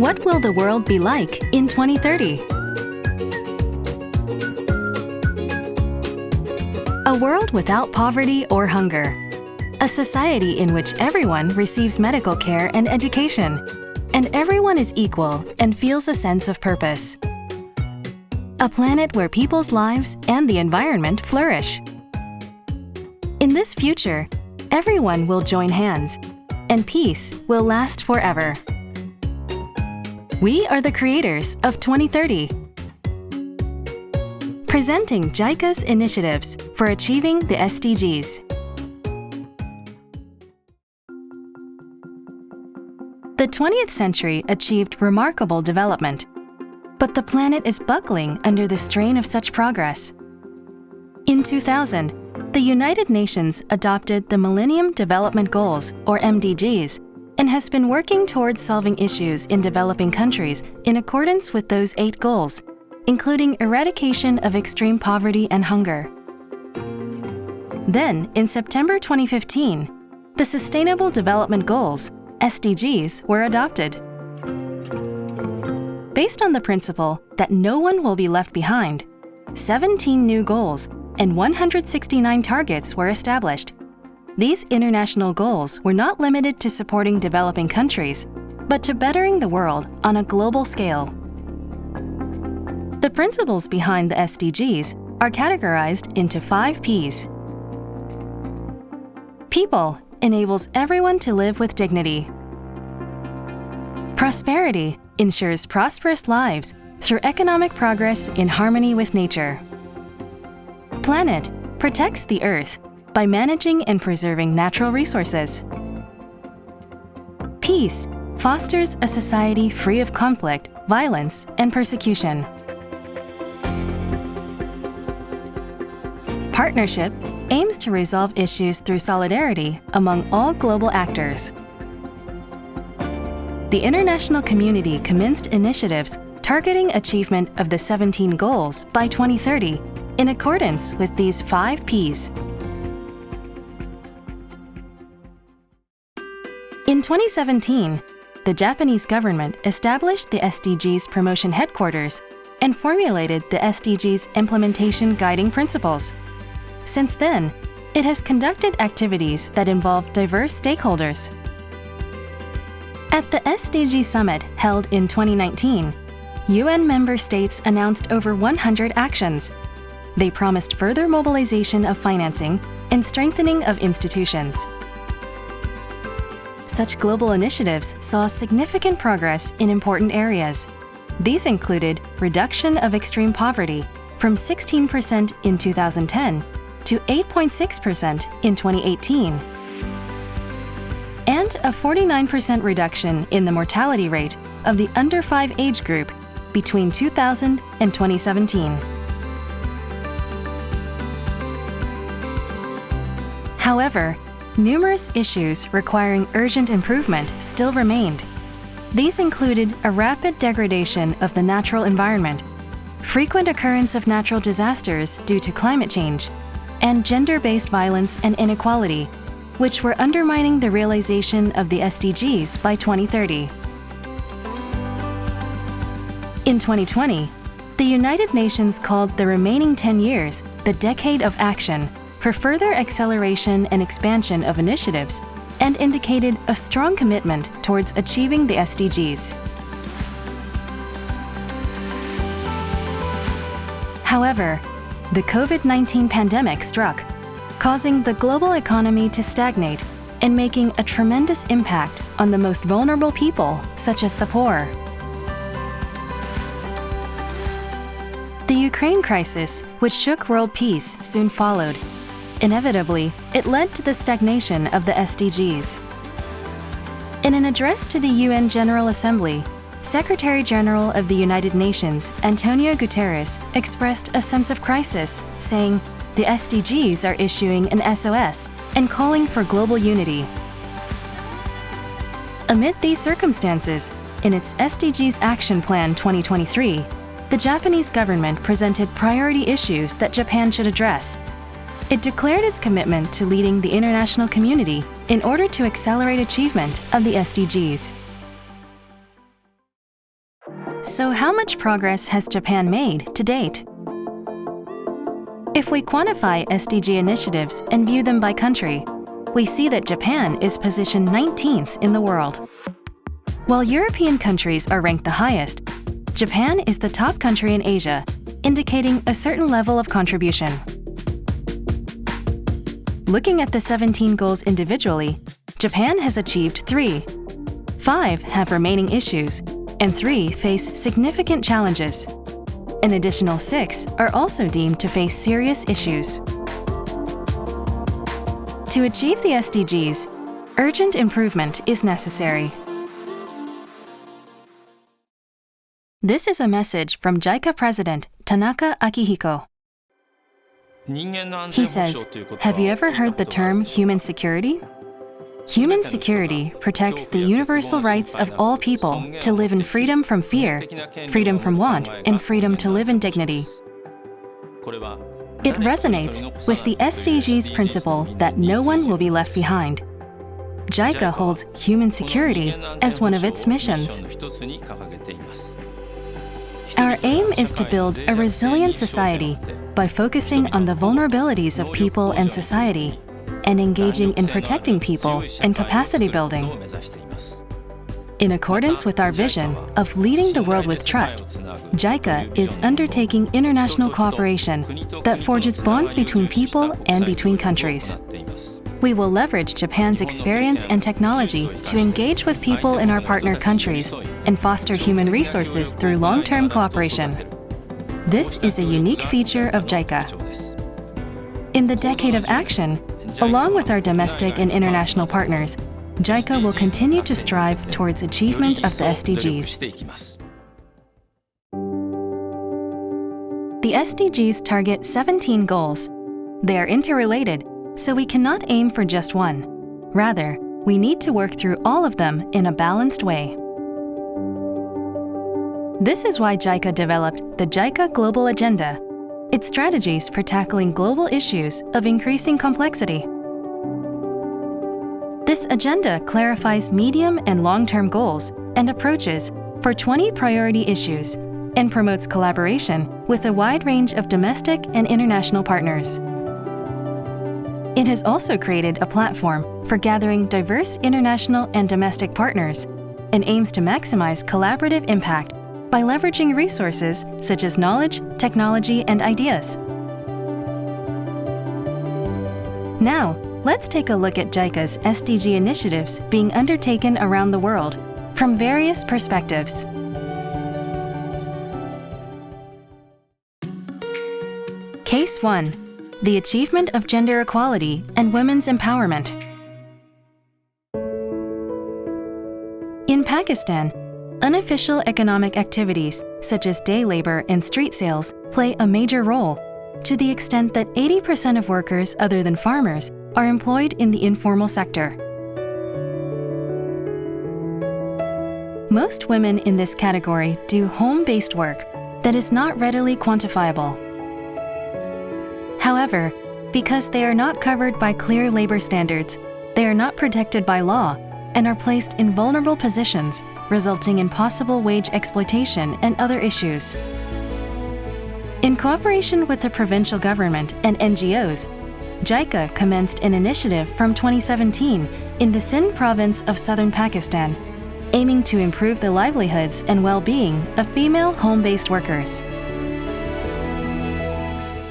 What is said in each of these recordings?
What will the world be like in 2030? A world without poverty or hunger. A society in which everyone receives medical care and education, and everyone is equal and feels a sense of purpose. A planet where people's lives and the environment flourish. In this future, everyone will join hands, and peace will last forever. We are the creators of 2030. Presenting JICA's initiatives for achieving the SDGs. The 20th century achieved remarkable development, but the planet is buckling under the strain of such progress. In 2000, the United Nations adopted the Millennium Development Goals, or MDGs, and has been working towards solving issues in developing countries in accordance with those 8 goals, including eradication of extreme poverty and hunger. Then, in September 2015, the Sustainable Development Goals, SDGs, were adopted. Based on the principle that no one will be left behind, 17 new goals and 169 targets were established. These international goals were not limited to supporting developing countries, but to bettering the world on a global scale. The principles behind the SDGs are categorized into 5 Ps. People enables everyone to live with dignity. Prosperity ensures prosperous lives through economic progress in harmony with nature. Planet protects the Earth by managing and preserving natural resources. Peace fosters a society free of conflict, violence, and persecution. Partnership aims to resolve issues through solidarity among all global actors. The international community commenced initiatives targeting achievement of the 17 goals by 2030 in accordance with these 5 Ps. In 2017, the Japanese government established the SDGs Promotion Headquarters and formulated the SDGs Implementation Guiding Principles. Since then, it has conducted activities that involve diverse stakeholders. At the SDG Summit held in 2019, UN member states announced over 100 actions. They promised further mobilization of financing and strengthening of institutions. Such global initiatives saw significant progress in important areas. These included reduction of extreme poverty from 16% in 2010 to 8.6% in 2018, and a 49% reduction in the mortality rate of the under 5 age group between 2000 and 2017. However, numerous issues requiring urgent improvement still remained. These included a rapid degradation of the natural environment, frequent occurrence of natural disasters due to climate change, and gender-based violence and inequality, which were undermining the realization of the SDGs by 2030. In 2020, the United Nations called the remaining 10 years the Decade of Action for further acceleration and expansion of initiatives, and indicated a strong commitment towards achieving the SDGs. However, the COVID-19 pandemic struck, causing the global economy to stagnate and making a tremendous impact on the most vulnerable people, such as the poor. The Ukraine crisis, which shook world peace, soon followed. Inevitably, it led to the stagnation of the SDGs. In an address to the UN General Assembly, Secretary-General of the United Nations, Antonio Guterres, expressed a sense of crisis, saying, "The SDGs are issuing an SOS and calling for global unity." Amid these circumstances, in its SDGs Action Plan 2023, the Japanese government presented priority issues that Japan should address. It declared its commitment to leading the international community in order to accelerate achievement of the SDGs. So how much progress has Japan made to date? If we quantify SDG initiatives and view them by country, we see that Japan is positioned 19th in the world. While European countries are ranked the highest, Japan is the top country in Asia, indicating a certain level of contribution. Looking at the 17 goals individually, Japan has achieved 3. 5 have remaining issues, and 3 face significant challenges. An additional 6 are also deemed to face serious issues. To achieve the SDGs, urgent improvement is necessary. This is a message from JICA President Tanaka Akihiko. He says, "Have you ever heard the term human security? Human security protects the universal rights of all people to live in freedom from fear, freedom from want, and freedom to live in dignity." It resonates with the SDGs principle that no one will be left behind. JICA holds human security as one of its missions. Our aim is to build a resilient society by focusing on the vulnerabilities of people and society and engaging in protecting people and capacity building. In accordance with our vision of leading the world with trust, JICA is undertaking international cooperation that forges bonds between people and between countries. We will leverage Japan's experience and technology to engage with people in our partner countries and foster human resources through long-term cooperation. This is a unique feature of JICA. In the Decade of Action, along with our domestic and international partners, JICA will continue to strive towards achievement of the SDGs. The SDGs target 17 goals. They are interrelated, so we cannot aim for just one. Rather, we need to work through all of them in a balanced way. This is why JICA developed the JICA Global Agenda, its strategies for tackling global issues of increasing complexity. This agenda clarifies medium and long-term goals and approaches for 20 priority issues and promotes collaboration with a wide range of domestic and international partners. It has also created a platform for gathering diverse international and domestic partners and aims to maximize collaborative impact by leveraging resources such as knowledge, technology, and ideas. Now, let's take a look at JICA's SDG initiatives being undertaken around the world from various perspectives. Case 1. The achievement of gender equality and women's empowerment. In Pakistan, unofficial economic activities such as day labor and street sales play a major role, to the extent that 80% of workers other than farmers are employed in the informal sector. Most women in this category do home-based work that is not readily quantifiable. However, because they are not covered by clear labor standards, they are not protected by law and are placed in vulnerable positions, resulting in possible wage exploitation and other issues. In cooperation with the provincial government and NGOs, JICA commenced an initiative from 2017 in the Sindh province of southern Pakistan, aiming to improve the livelihoods and well-being of female home-based workers.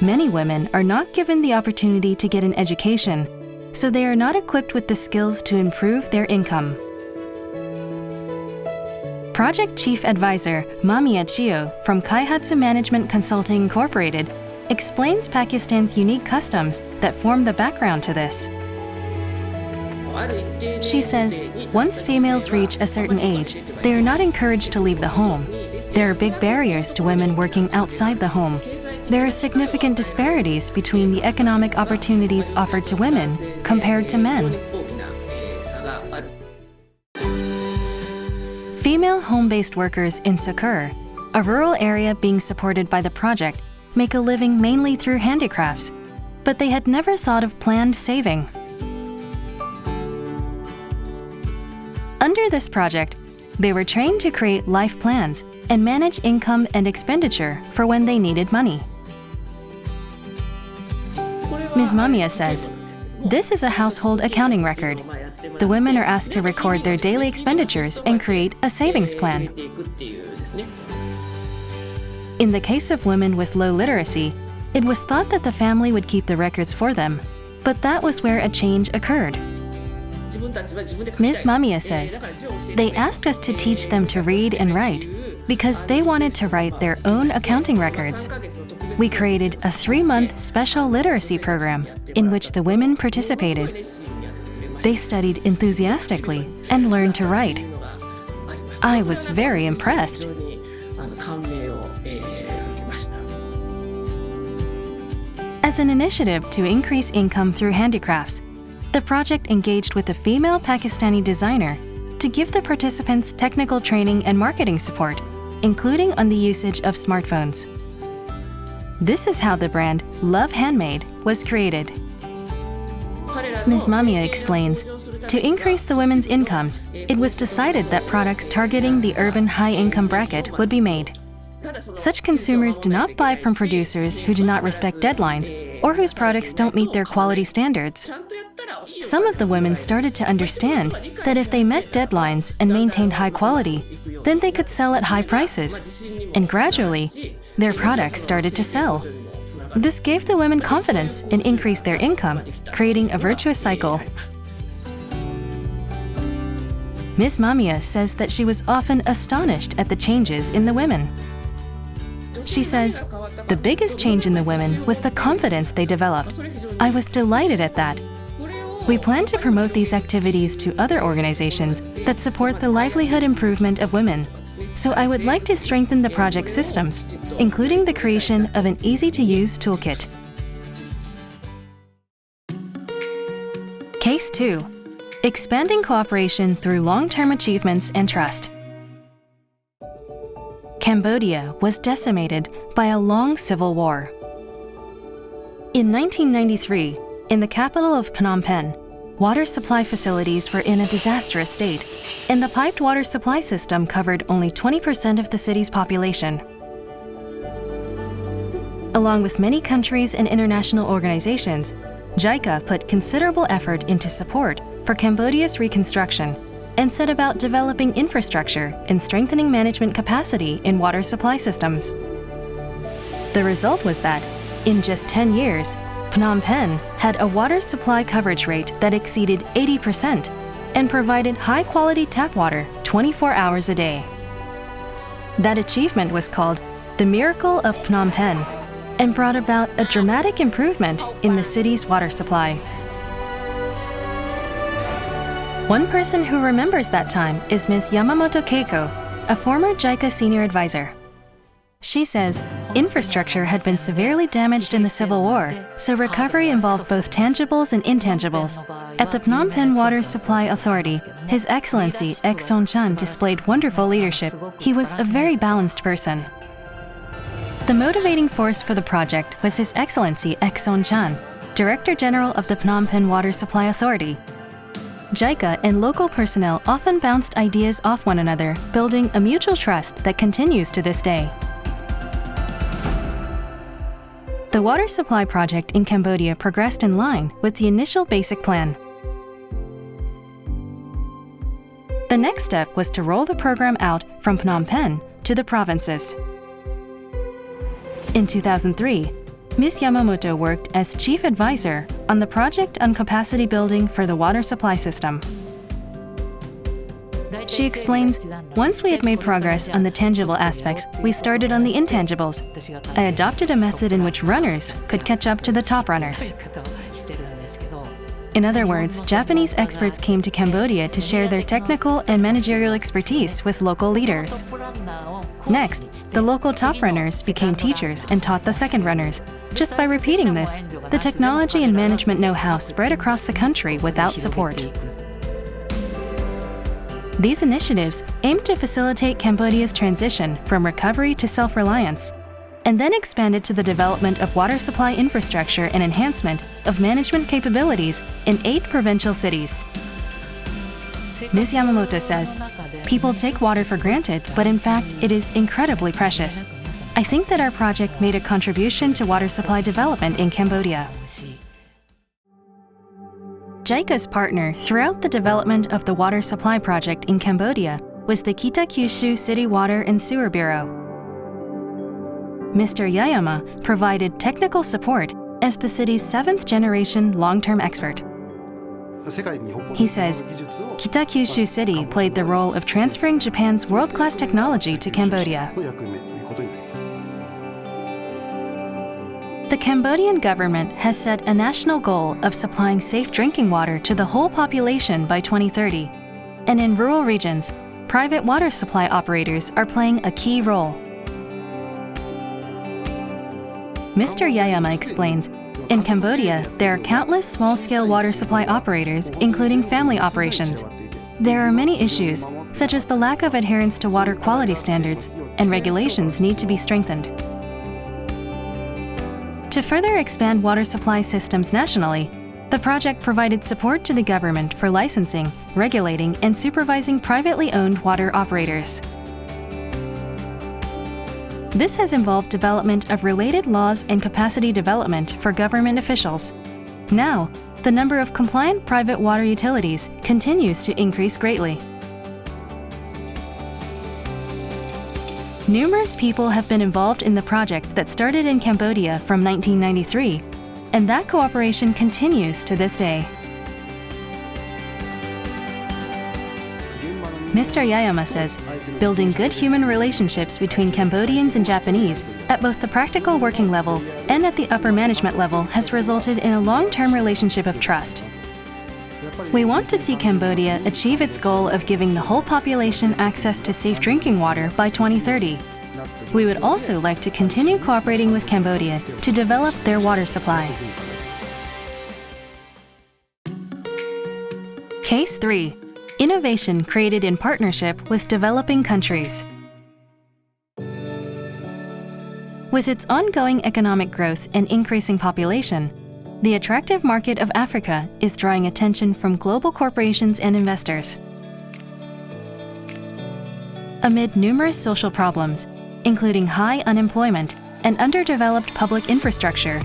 Many women are not given the opportunity to get an education, so they are not equipped with the skills to improve their income. Project Chief Advisor Mamiya Chio from Kaihatsu Management Consulting Incorporated explains Pakistan's unique customs that form the background to this. She says, once females reach a certain age, they are not encouraged to leave the home. There are big barriers to women working outside the home. There are significant disparities between the economic opportunities offered to women compared to men. Female home-based workers in Sukur, a rural area being supported by the project, make a living mainly through handicrafts, but they had never thought of planned saving. Under this project, They were trained to create life plans and manage income and expenditure for when they needed money. Ms. Mamiya says, "This is a household accounting record. The women are asked to record their daily expenditures and create a savings plan." In the case of women with low literacy, it was thought that the family would keep the records for them, but that was where a change occurred. Ms. Mamiya says, "They asked us to teach them to read and write because they wanted to write their own accounting records. We created a 3-month special literacy program in which the women participated. They studied enthusiastically and learned to write. I was very impressed." As an initiative to increase income through handicrafts, the project engaged with a female Pakistani designer to give the participants technical training and marketing support, including on the usage of smartphones. This is how the brand Love Handmade was created. Ms. Mamiya explains, to increase the women's incomes, it was decided that products targeting the urban high-income bracket would be made. Such consumers do not buy from producers who do not respect deadlines or whose products don't meet their quality standards. Some of the women started to understand that if they met deadlines and maintained high quality, then they could sell at high prices, and gradually, their products started to sell. This gave the women confidence and increased their income, creating a virtuous cycle. Ms. Mamiya says that she was often astonished at the changes in the women. She says, "The biggest change in the women was the confidence they developed. I was delighted at that. We plan to promote these activities to other organizations that support the livelihood improvement of women. So I would like to strengthen the project systems, including the creation of an easy-to-use toolkit." Case 2. Expanding cooperation through long-term achievements and trust. Cambodia was decimated by a long civil war. In 1993, in the capital of Phnom Penh, water supply facilities were in a disastrous state, and the piped water supply system covered only 20% of the city's population. Along with many countries and international organizations, JICA put considerable effort into support for Cambodia's reconstruction and set about developing infrastructure and strengthening management capacity in water supply systems. The result was that, in just 10 years, Phnom Penh had a water supply coverage rate that exceeded 80% and provided high-quality tap water 24 hours a day. That achievement was called the Miracle of Phnom Penh and brought about a dramatic improvement in the city's water supply. One person who remembers that time is Ms. Yamamoto Keiko, a former JICA senior advisor. She says, infrastructure had been severely damaged in the Civil War, so recovery involved both tangibles and intangibles. At the Phnom Penh Water Supply Authority, His Excellency Ek Son Chan displayed wonderful leadership. He was a very balanced person. The motivating force for the project was His Excellency Ek Son Chan, Director General of the Phnom Penh Water Supply Authority. JICA and local personnel often bounced ideas off one another, building a mutual trust that continues to this day. The water supply project in Cambodia progressed in line with the initial basic plan. The next step was to roll the program out from Phnom Penh to the provinces. In 2003, Ms. Yamamoto worked as chief advisor on the project on capacity building for the water supply system. She explains, once we had made progress on the tangible aspects, we started on the intangibles. I adopted a method in which runners could catch up to the top runners. In other words, Japanese experts came to Cambodia to share their technical and managerial expertise with local leaders. Next, the local top runners became teachers and taught the second runners. Just by repeating this, the technology and management know-how spread across the country without support. These initiatives aim to facilitate Cambodia's transition from recovery to self-reliance, and then expanded to the development of water supply infrastructure and enhancement of management capabilities in 8 provincial cities. Ms. Yamamoto says, "People take water for granted, but in fact, it is incredibly precious. I think that our project made a contribution to water supply development in Cambodia." JICA's partner throughout the development of the water supply project in Cambodia was the Kita-Kyushu City Water and Sewer Bureau. Mr. Yayama provided technical support as the city's 7th-generation long-term expert. He says, Kita-Kyushu City played the role of transferring Japan's world-class technology to Cambodia. The Cambodian government has set a national goal of supplying safe drinking water to the whole population by 2030, and in rural regions, private water supply operators are playing a key role. Mr. Yayama explains, in Cambodia, there are countless small-scale water supply operators, including family operations. There are many issues, such as the lack of adherence to water quality standards, and regulations need to be strengthened. To further expand water supply systems nationally, the project provided support to the government for licensing, regulating, and supervising privately owned water operators. This has involved development of related laws and capacity development for government officials. Now, the number of compliant private water utilities continues to increase greatly. Numerous people have been involved in the project that started in Cambodia from 1993, and that cooperation continues to this day. Mr. Yayama says, building good human relationships between Cambodians and Japanese at both the practical working level and at the upper management level has resulted in a long-term relationship of trust. We want to see Cambodia achieve its goal of giving the whole population access to safe drinking water by 2030. We would also like to continue cooperating with Cambodia to develop their water supply. Case 3. Innovation created in partnership with developing countries. With its ongoing economic growth and increasing population, the attractive market of Africa is drawing attention from global corporations and investors. Amid numerous social problems, including high unemployment and underdeveloped public infrastructure,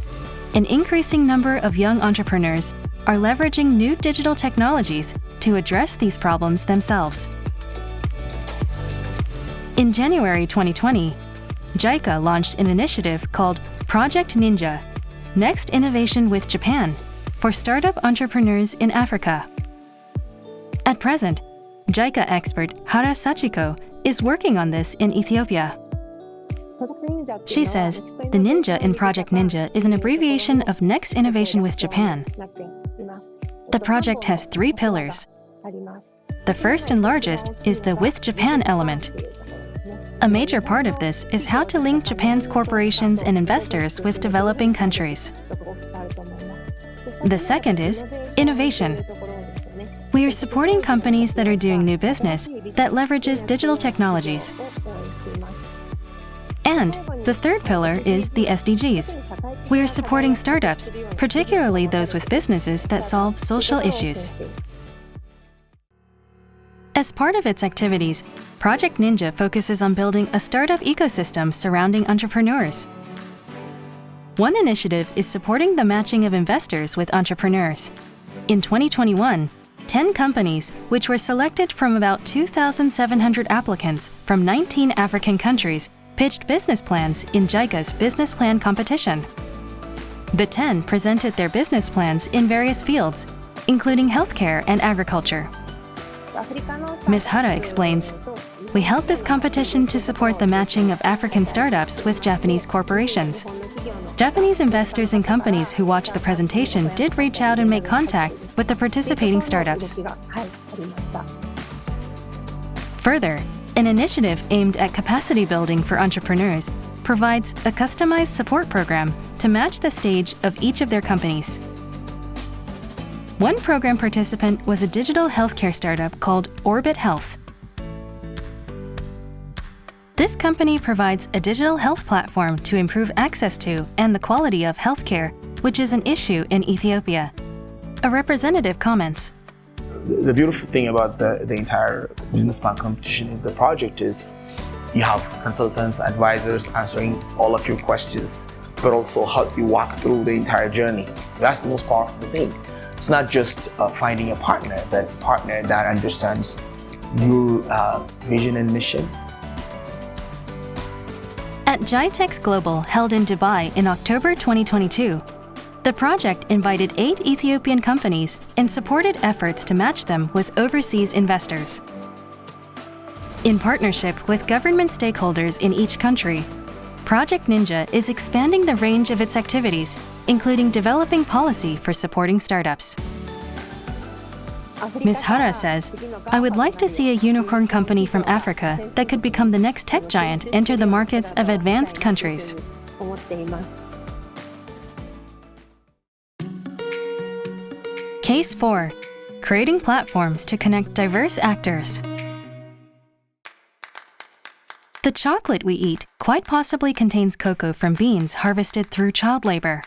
an increasing number of young entrepreneurs are leveraging new digital technologies to address these problems themselves. In January 2020, JICA launched an initiative called Project Ninja, Next Innovation with Japan, for startup entrepreneurs in Africa. At present, JICA expert Hara Sachiko is working on this in Ethiopia. She says, the Ninja in Project Ninja is an abbreviation of Next Innovation with Japan. The project has 3 pillars. The first and largest is the With Japan element. A major part of this is how to link Japan's corporations and investors with developing countries. The second is innovation. We are supporting companies that are doing new business that leverages digital technologies. And the third pillar is the SDGs. We are supporting startups, particularly those with businesses that solve social issues. As part of its activities, Project Ninja focuses on building a startup ecosystem surrounding entrepreneurs. One initiative is supporting the matching of investors with entrepreneurs. In 2021, 10 companies, which were selected from about 2,700 applicants from 19 African countries, pitched business plans in JICA's business plan competition. The 10 presented their business plans in various fields, including healthcare and agriculture. Ms. Hara explains, we held this competition to support the matching of African startups with Japanese corporations. Japanese investors and companies who watched the presentation did reach out and make contact with the participating startups. Further, an initiative aimed at capacity building for entrepreneurs provides a customized support program to match the stage of each of their companies. One program participant was a digital healthcare startup called Orbit Health. This company provides a digital health platform to improve access to and the quality of healthcare, which is an issue in Ethiopia. A representative comments, the beautiful thing about the entire business plan competition is the project is you have consultants, advisors answering all of your questions, but also help you walk through the entire journey. That's the most powerful thing. It's not just finding a partner that understands your vision and mission. At JITEX Global, held in Dubai in October 2022, the project invited 8 Ethiopian companies and supported efforts to match them with overseas investors. In partnership with government stakeholders in each country, Project Ninja is expanding the range of its activities, including developing policy for supporting startups. Ms. Hara says, "I would like to see a unicorn company from Africa that could become the next tech giant enter the markets of advanced countries." Case 4. Creating platforms to connect diverse actors. The chocolate we eat quite possibly contains cocoa from beans harvested through child labor.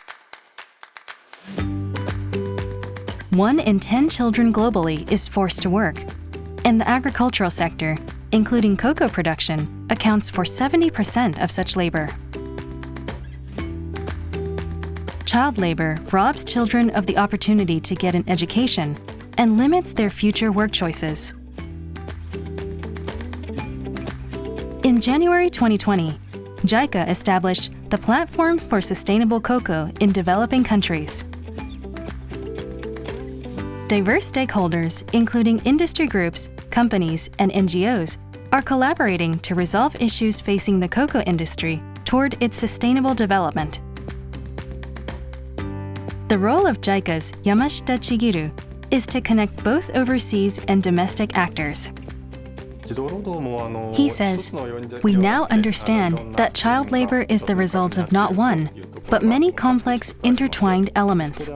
1 in 10 children globally is forced to work, and the agricultural sector, including cocoa production, accounts for 70% of such labor. Child labor robs children of the opportunity to get an education and limits their future work choices. In January 2020, JICA established the Platform for Sustainable Cocoa in Developing Countries. Diverse stakeholders, including industry groups, companies, and NGOs, are collaborating to resolve issues facing the cocoa industry toward its sustainable development. The role of JICA's Yamashita Chigiru is to connect both overseas and domestic actors. He says, "We now understand that child labor is the result of not one, but many complex, intertwined elements.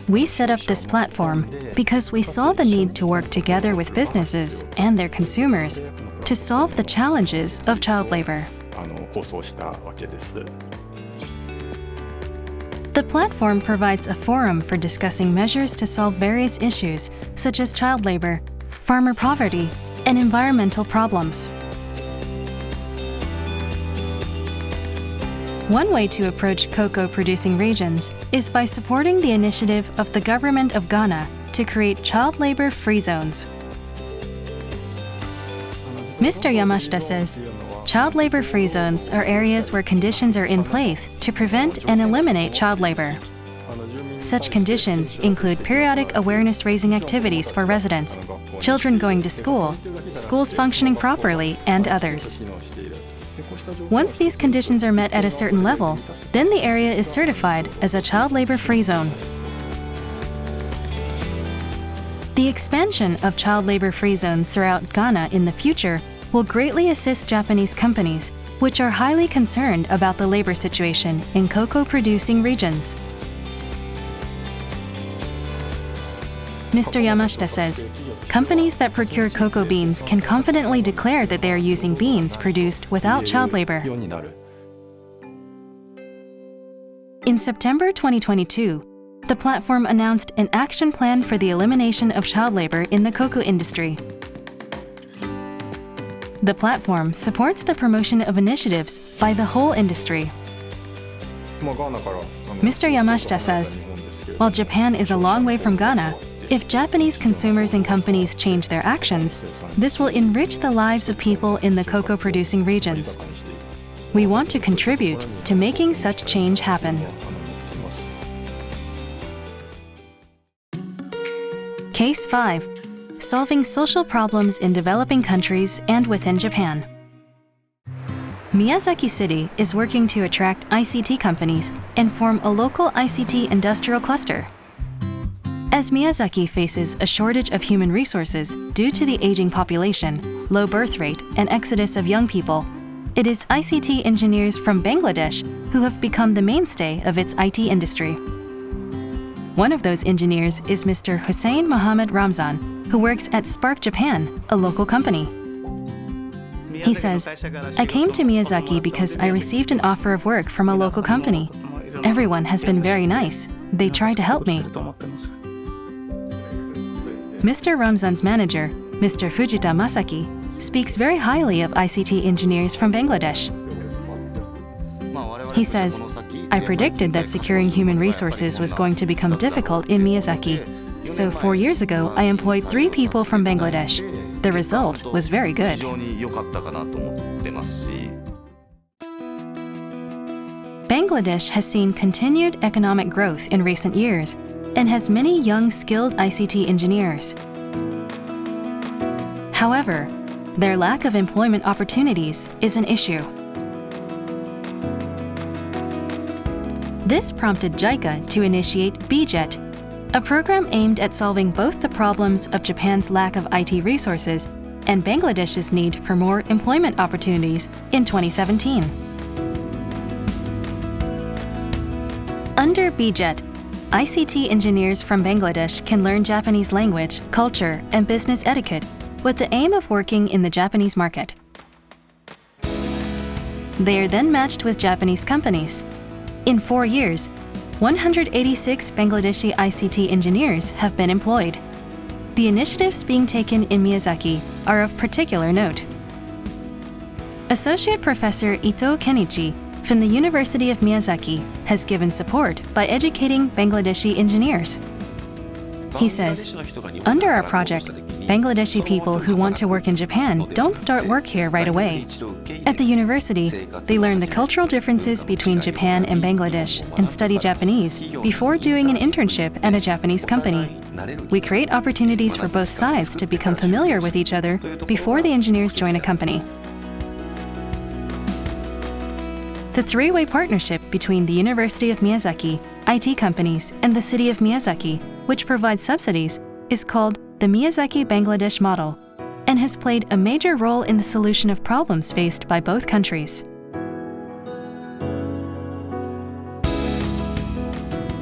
We set up this platform because we saw the need to work together with businesses and their consumers to solve the challenges of child labor." The platform provides a forum for discussing measures to solve various issues such as child labor, farmer poverty, and environmental problems. One way to approach cocoa-producing regions is by supporting the initiative of the government of Ghana to create child labor-free zones. Mr. Yamashita says, child labor-free zones are areas where conditions are in place to prevent and eliminate child labor. Such conditions include periodic awareness-raising activities for residents, children going to school, schools functioning properly, and others. Once these conditions are met at a certain level, then the area is certified as a child labor-free zone. The expansion of child labor-free zones throughout Ghana in the future will greatly assist Japanese companies, which are highly concerned about the labor situation in cocoa-producing regions. Mr. Yamashita says, companies that procure cocoa beans can confidently declare that they are using beans produced without child labor. In September 2022, the platform announced an action plan for the elimination of child labor in the cocoa industry. The platform supports the promotion of initiatives by the whole industry. Mr. Yamashita says, while Japan is a long way from Ghana, if Japanese consumers and companies change their actions, this will enrich the lives of people in the cocoa-producing regions. We want to contribute to making such change happen. Case 5. Solving social problems in developing countries and within Japan. Miyazaki City is working to attract ICT companies and form a local ICT industrial cluster. As Miyazaki faces a shortage of human resources due to the aging population, low birth rate, and exodus of young people, it is ICT engineers from Bangladesh who have become the mainstay of its IT industry. One of those engineers is Mr. Hussein Mohammed Ramzan, who works at Spark Japan, a local company. He says, "I came to Miyazaki because I received an offer of work from a local company. Everyone has been very nice. They tried to help me." Mr. Ramzan's manager, Mr. Fujita Masaki, speaks very highly of ICT engineers from Bangladesh. He says, "I predicted that securing human resources was going to become difficult in Miyazaki. So 4 years ago, I employed 3 people from Bangladesh. The result was very good." Bangladesh has seen continued economic growth in recent years and has many young skilled ICT engineers. However, their lack of employment opportunities is an issue. This prompted JICA to initiate BJET, a program aimed at solving both the problems of Japan's lack of IT resources and Bangladesh's need for more employment opportunities in 2017. Under BJET, ICT engineers from Bangladesh can learn Japanese language, culture, and business etiquette with the aim of working in the Japanese market. They are then matched with Japanese companies. In 4 years, 186 Bangladeshi ICT engineers have been employed. The initiatives being taken in Miyazaki are of particular note. Associate Professor Ito Kenichi from the University of Miyazaki has given support by educating Bangladeshi engineers. He says, "Under our project, Bangladeshi people who want to work in Japan don't start work here right away. At the university, they learn the cultural differences between Japan and Bangladesh and study Japanese before doing an internship at a Japanese company. We create opportunities for both sides to become familiar with each other before the engineers join a company." The three-way partnership between the University of Miyazaki, IT companies, and the city of Miyazaki, which provides subsidies, is called the Miyazaki-Bangladesh model and has played a major role in the solution of problems faced by both countries.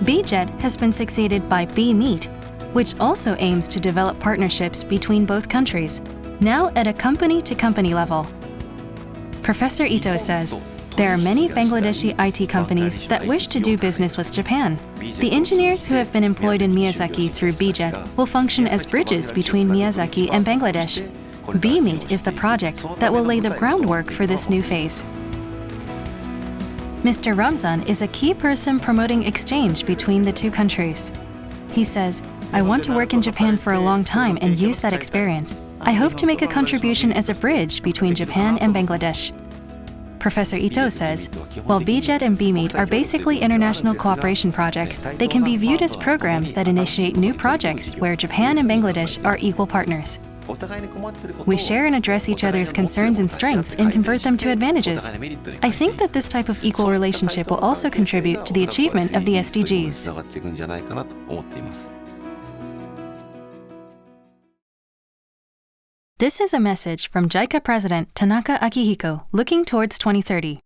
BJET has been succeeded by B-Meet, which also aims to develop partnerships between both countries, now at a company-to-company level. Professor Ito says, "There are many Bangladeshi IT companies that wish to do business with Japan. The engineers who have been employed in Miyazaki through BJET will function as bridges between Miyazaki and Bangladesh. B-Meet is the project that will lay the groundwork for this new phase." Mr. Ramzan is a key person promoting exchange between the two countries. He says, "I want to work in Japan for a long time and use that experience. I hope to make a contribution as a bridge between Japan and Bangladesh." Professor Ito says, while BJET and B-Meet are basically international cooperation projects, they can be viewed as programs that initiate new projects where Japan and Bangladesh are equal partners. We share and address each other's concerns and strengths and convert them to advantages. I think that this type of equal relationship will also contribute to the achievement of the SDGs. This is a message from JICA President Tanaka Akihiko looking towards 2030.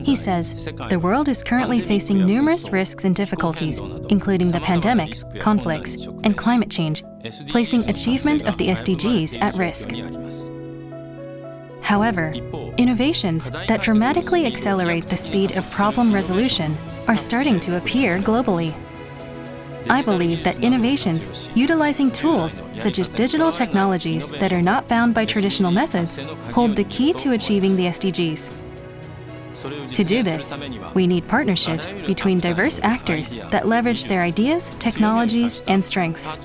He says, "The world is currently facing numerous risks and difficulties, including the pandemic, conflicts, and climate change, placing achievement of the SDGs at risk. However, innovations that dramatically accelerate the speed of problem resolution are starting to appear globally. I believe that innovations utilizing tools such as digital technologies that are not bound by traditional methods hold the key to achieving the SDGs. To do this, we need partnerships between diverse actors that leverage their ideas, technologies, and strengths.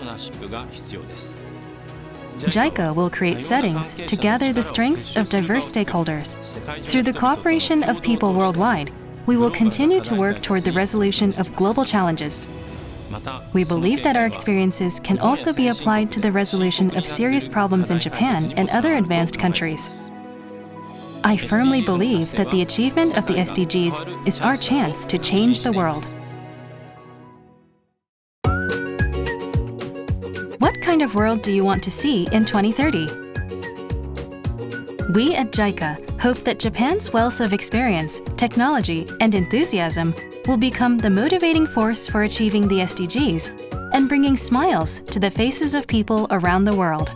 JICA will create settings to gather the strengths of diverse stakeholders. Through the cooperation of people worldwide, we will continue to work toward the resolution of global challenges. We believe that our experiences can also be applied to the resolution of serious problems in Japan and other advanced countries. I firmly believe that the achievement of the SDGs is our chance to change the world." What kind of world do you want to see in 2030? We at JICA hope that Japan's wealth of experience, technology, and enthusiasm will become the motivating force for achieving the SDGs and bringing smiles to the faces of people around the world.